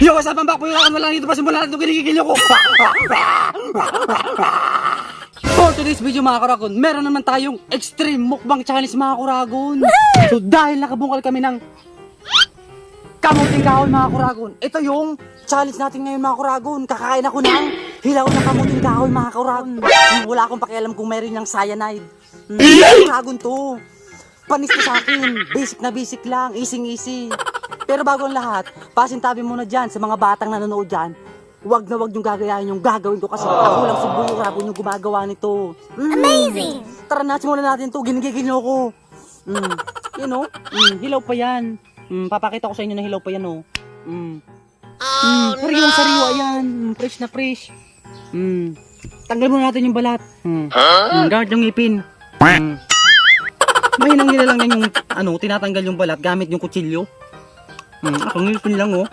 Yo, kasabang back po yung mo lang dito pa simula natin itong kinikigil ko. For today's video mga kuragon, meron naman tayong extreme mukbang challenge mga kuragon. So dahil nakabungkal kami ng kamuting kahoy mga kuragon, ito yung challenge natin ngayon mga kuragon. Kakain ako ng hilaw na kamuting kahoy mga kuragon. Wala akong pakialam kung meron ng cyanide. Kuragon to. Panis ko sa akin, basic na basic lang, easy. Pero bago ang lahat, pasintabi muna dyan sa mga batang nanonood dyan. Wag na wag yung gagayahin yung gagawin ko kasi ako lang si Buyo Rabon yung gumagawa nito. Amazing! Tara na, simulan natin to, ginigigil nyo ako. You know, hilaw pa yan. Papakita ko sa inyo na hilaw pa yan oh. Sariwa yan, fresh na fresh. Tanggal muna natin yung balat. Guard yung ngipin. Mahinang nila lang yan yung tinatanggal yung balat gamit yung kutsilyo. Ang ngipin lang oh.